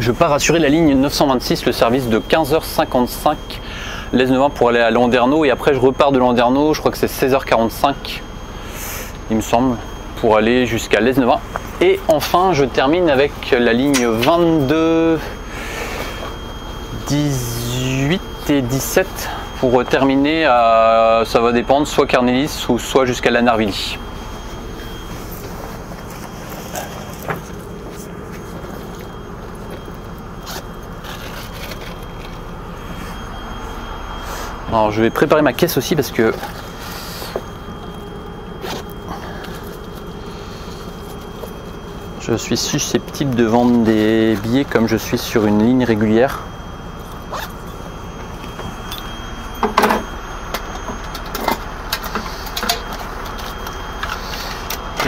Je pars assurer la ligne 926, le service de 15h55 Lesneven pour aller à Landerneau, et après je repars de Landerneau, je crois que c'est 16h45 il me semble, pour aller jusqu'à Lesneven. Et enfin je termine avec la ligne 22, 18 et 17 pour terminer à, ça va dépendre, soit Carnelis ou soit jusqu'à Lanarvilly. Alors je vais préparer ma caisse aussi parce que je suis susceptible de vendre des billets comme je suis sur une ligne régulière.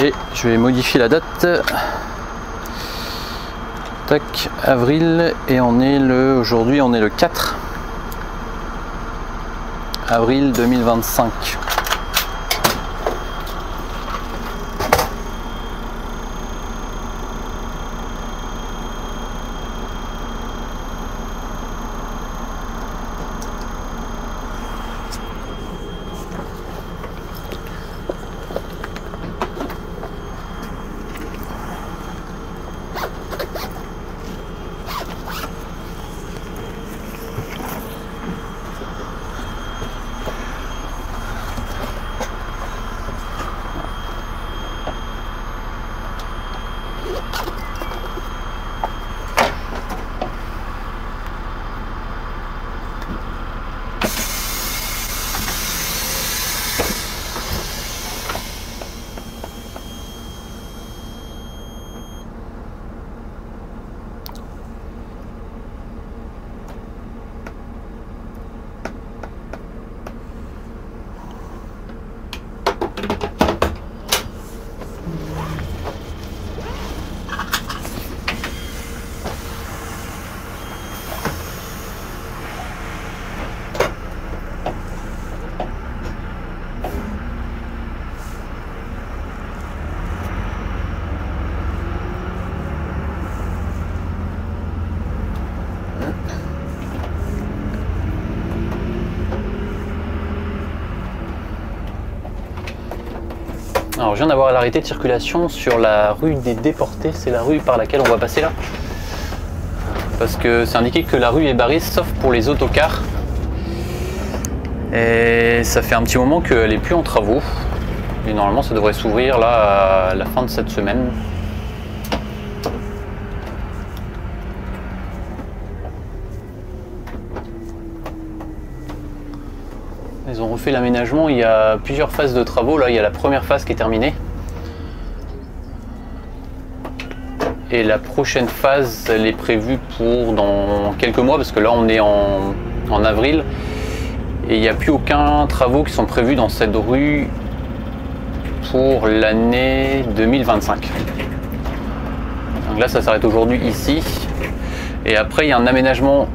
Et je vais modifier la date. Tac, avril, et on est le, aujourd'hui on est le 4 avril 2025. Alors je viens d'avoir l'arrêté de circulation sur la rue des Déportés, c'est la rue par laquelle on va passer là. Parce que c'est indiqué que la rue est barrée sauf pour les autocars. Et ça fait un petit moment qu'elle n'est plus en travaux. Et normalement ça devrait s'ouvrir là à la fin de cette semaine. Ils ont refait l'aménagement, il y a plusieurs phases de travaux, là il y a la première phase qui est terminée. Et la prochaine phase, elle est prévue pour dans quelques mois, parce que là on est en avril. Et il n'y a plus aucun travaux qui sont prévus dans cette rue pour l'année 2025. Donc là ça s'arrête aujourd'hui ici. Et après il y a un aménagement,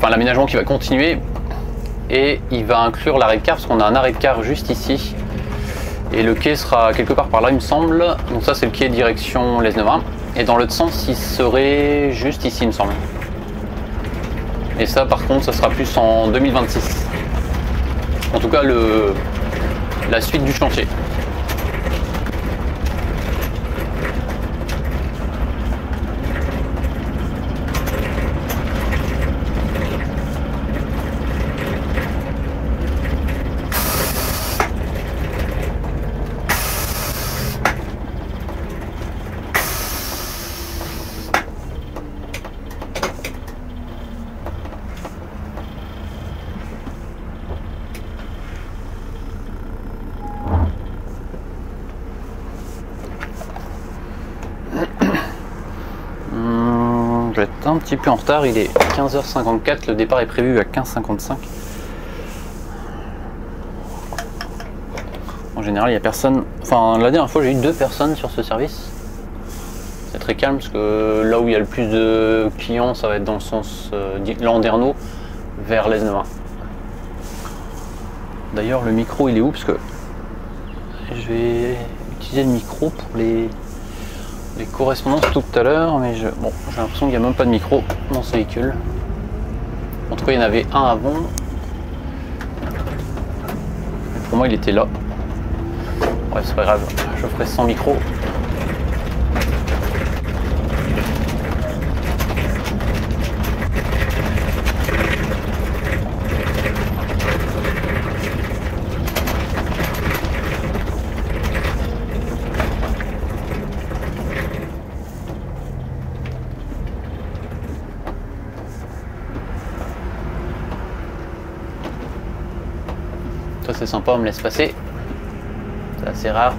l'aménagement qui va continuer. Et il va inclure l'arrêt de car, parce qu'on a un arrêt de car juste ici. Et le quai sera quelque part par là, il me semble. Donc ça, c'est le quai direction Lesneven. Et dans l'autre sens, il serait juste ici, il me semble. Et ça, par contre, ça sera plus en 2026. En tout cas, la suite du chantier. Je vais être un petit peu en retard, il est 15h54, le départ est prévu à 15h55. En général, il n'y a personne. Enfin, la dernière fois, j'ai eu 2 personnes sur ce service. C'est très calme parce que là où il y a le plus de clients, ça va être dans le sens Landerneau vers Lesneven. D'ailleurs, le micro, il est où? Parce que je vais utiliser le micro pour les les correspondances tout à l'heure, mais bon, j'ai l'impression qu'il n'y a même pas de micro dans ce véhicule. En tout cas, il y en avait un avant. Mais pour moi, il était là. Ouais, c'est pas grave, je ferai sans micro. Ça c'est sympa, on me laisse passer. C'est assez rare.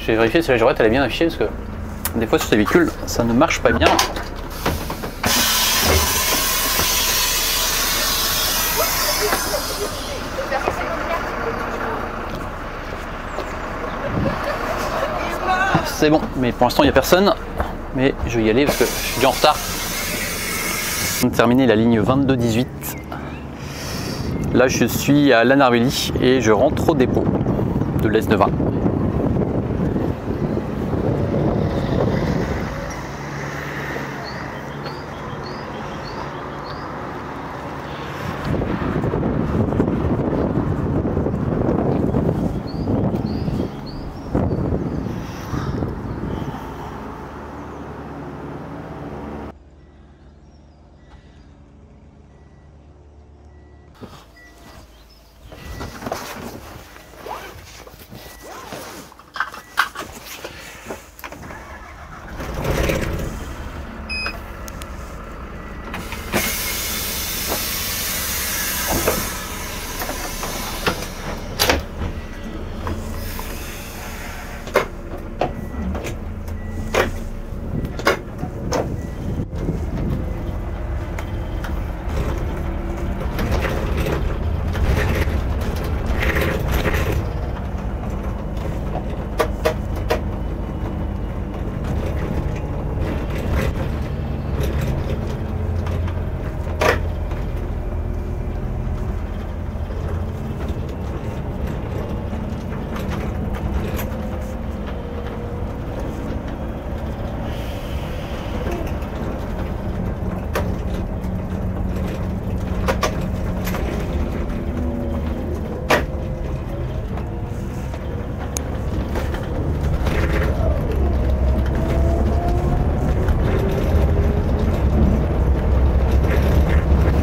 Je vais vérifier si la girouette elle est bien affichée parce que des fois sur ces véhicules ça ne marche pas bien. C'est bon, mais pour l'instant il n'y a personne. Mais je vais y aller parce que je suis déjà en retard. On a terminé la ligne 22-18. Là je suis à Lanarvelly et je rentre au dépôt de l'S920.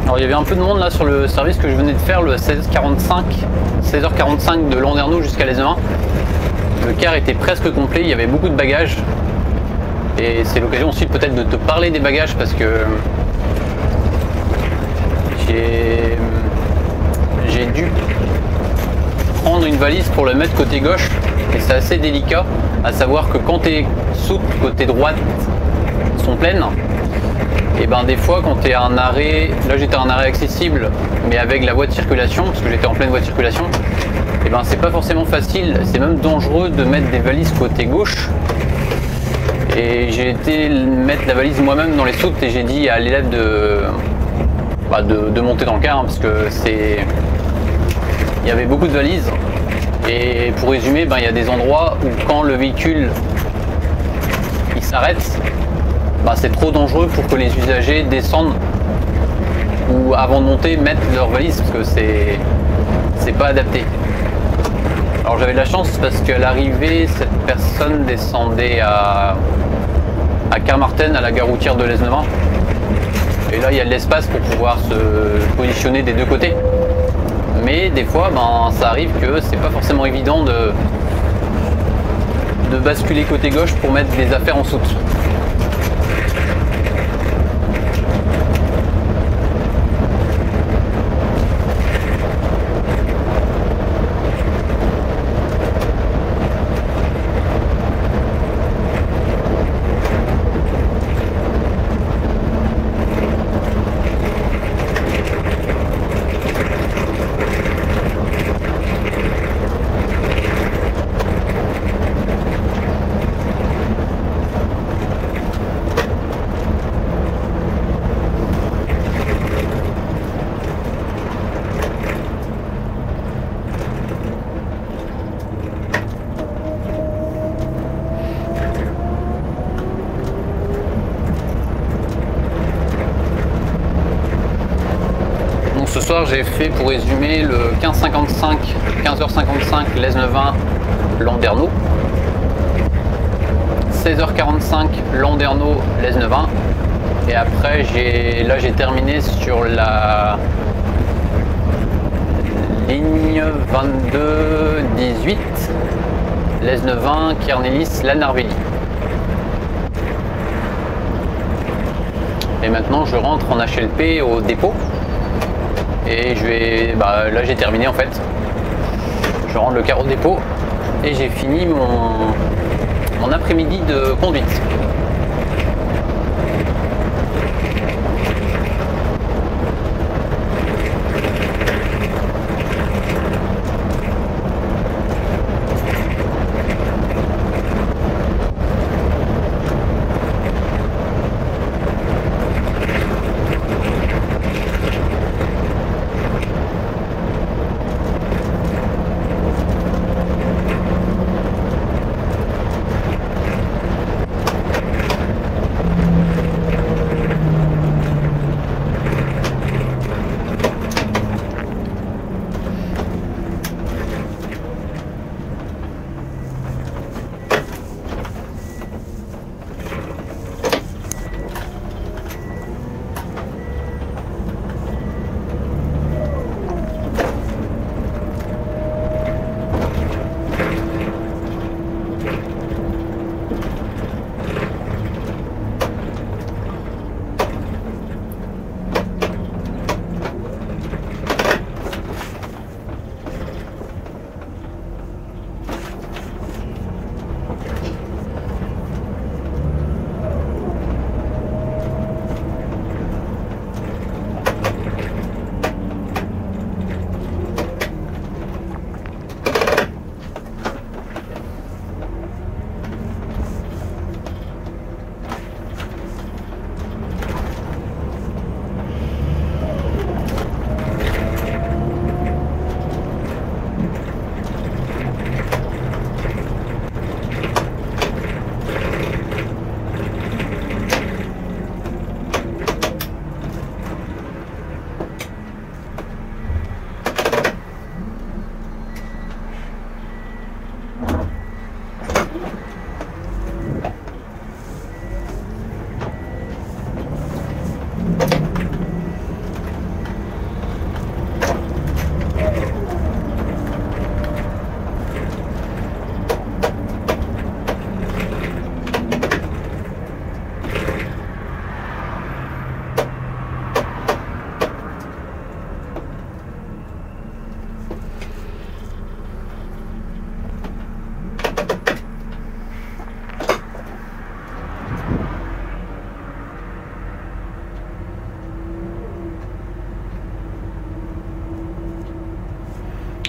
Alors il y avait un peu de monde là sur le service que je venais de faire, le 16h45 de Landerneau jusqu'à l'S920. Le car était presque complet, il y avait beaucoup de bagages. Et c'est l'occasion aussi peut-être de te parler des bagages parce que j'ai dû prendre une valise pour le mettre côté gauche et c'est assez délicat, à savoir que quand tes soutes côté droite sont pleines, et ben des fois quand tu es à un arrêt, là j'étais à un arrêt accessible mais avec la voie de circulation, parce que j'étais en pleine voie de circulation, et ben c'est pas forcément facile, c'est même dangereux de mettre des valises côté gauche. Et j'ai été mettre la valise moi-même dans les soutes et j'ai dit à l'élève de monter dans le car, hein, parce que il y avait beaucoup de valises. Et pour résumer, il y a des endroits où quand le véhicule il s'arrête, c'est trop dangereux pour que les usagers descendent ou avant de monter mettent leurs valises, parce que c'est pas adapté. Alors j'avais de la chance parce qu'à l'arrivée, cette personne descendait à Carmarthen, à la gare routière de l'S920. Et là il y a de l'espace pour pouvoir se positionner des deux côtés. Mais des fois ça arrive que c'est pas forcément évident de basculer côté gauche pour mettre des affaires en soute. Ce soir j'ai fait, pour résumer, le 15h55 l'S920 Landerneau, 16h45 Landerneau l'S920, et après j'ai terminé sur la ligne 22-18 l'S920 Kernélis Lanarvelly. Et maintenant je rentre en HLP au dépôt. Et je vais, là j'ai terminé en fait. Je rentre le car au dépôt et j'ai fini mon après-midi de conduite.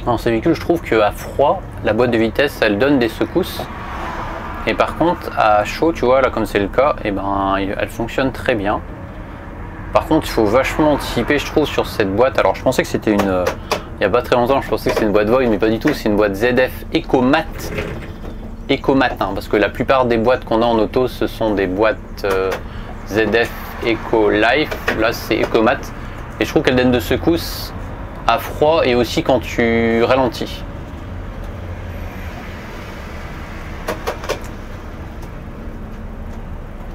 Dans ces véhicules, je trouve qu'à froid, la boîte de vitesse, elle donne des secousses. Et par contre, à chaud, tu vois, là comme c'est le cas, et ben, elle fonctionne très bien. Par contre, il faut vachement anticiper, je trouve, sur cette boîte. Alors, je pensais que c'était une... il n'y a pas très longtemps, je pensais que c'était une boîte Void, mais pas du tout. C'est une boîte ZF EcoMat. EcoMat, hein, parce que la plupart des boîtes qu'on a en auto, ce sont des boîtes ZF EcoLife. Là, c'est EcoMat. Et je trouve qu'elle donne de secousses à froid et aussi quand tu ralentis.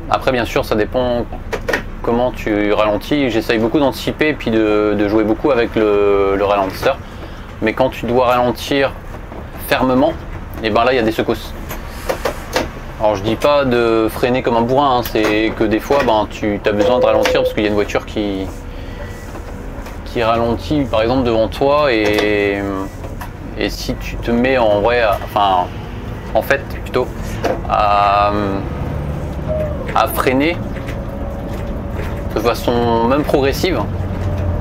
Après, bien sûr, ça dépend comment tu ralentis. J'essaye beaucoup d'anticiper et puis de jouer beaucoup avec le ralentisseur. Mais quand tu dois ralentir fermement, et ben là, il y a des secousses. Alors, je dis pas de freiner comme un bourrin, hein, c'est que des fois, ben, tu as besoin de ralentir parce qu'il y a une voiture qui ralentit, par exemple, devant toi et si tu te mets en vrai, en fait, plutôt, à freiner de façon même progressive,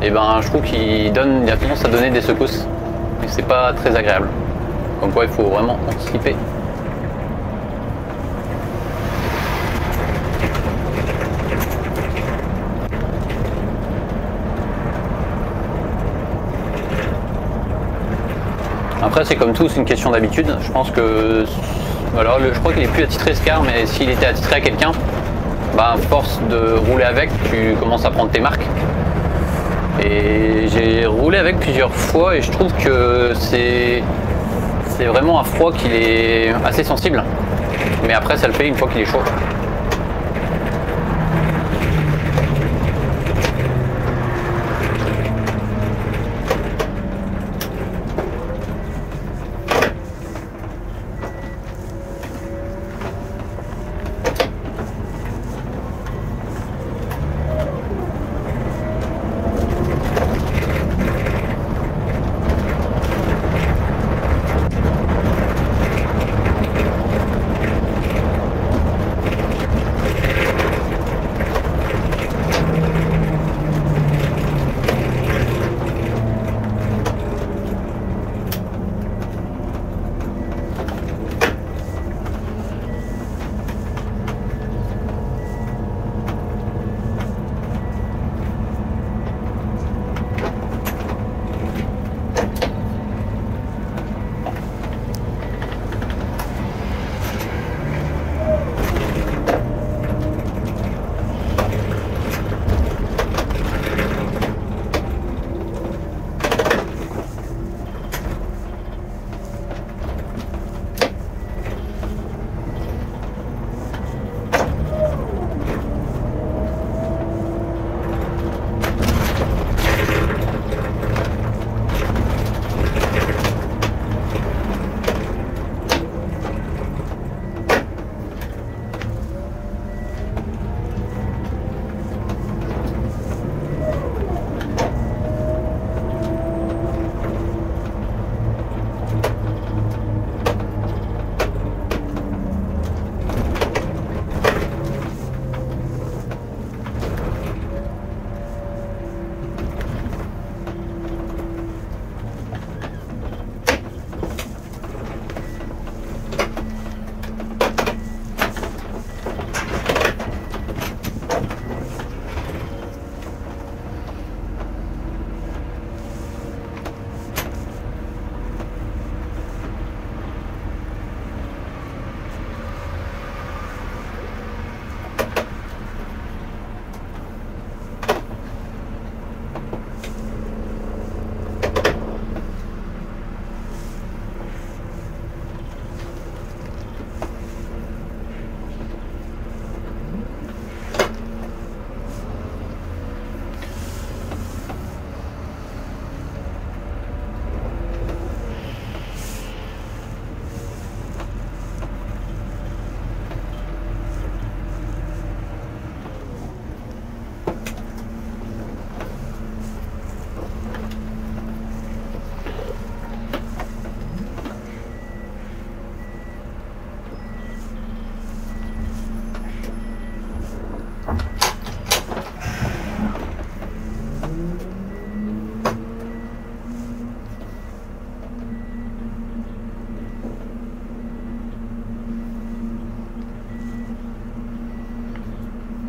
et ben je trouve qu'il a tendance à donner des secousses et c'est pas très agréable. Comme quoi il faut vraiment anticiper. Après c'est comme tout, c'est une question d'habitude. Je pense que alors je crois qu'il est plus attitré ce car, mais s'il était attitré à quelqu'un, bah, à force de rouler avec, tu commences à prendre tes marques. Et j'ai roulé avec plusieurs fois et je trouve que c'est vraiment à froid qu'il est assez sensible. Mais après ça le fait une fois qu'il est chaud.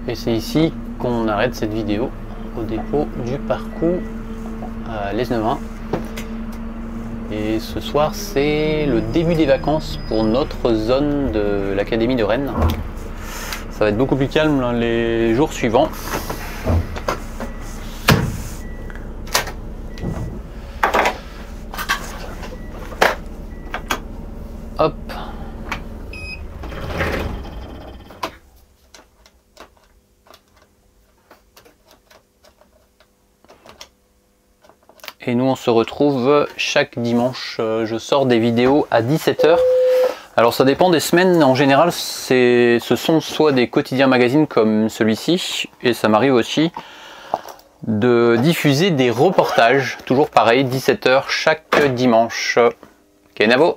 Et c'est ici qu'on arrête cette vidéo, au dépôt du parcours à l'Esnevin. Et ce soir, c'est le début des vacances pour notre zone de l'Académie de Rennes. Ça va être beaucoup plus calme les jours suivants. Hop. Et nous on se retrouve chaque dimanche, je sors des vidéos à 17 h. Alors ça dépend des semaines, en général ce sont soit des quotidiens magazines comme celui-ci, et ça m'arrive aussi de diffuser des reportages, toujours pareil, 17 h chaque dimanche. Kenavo!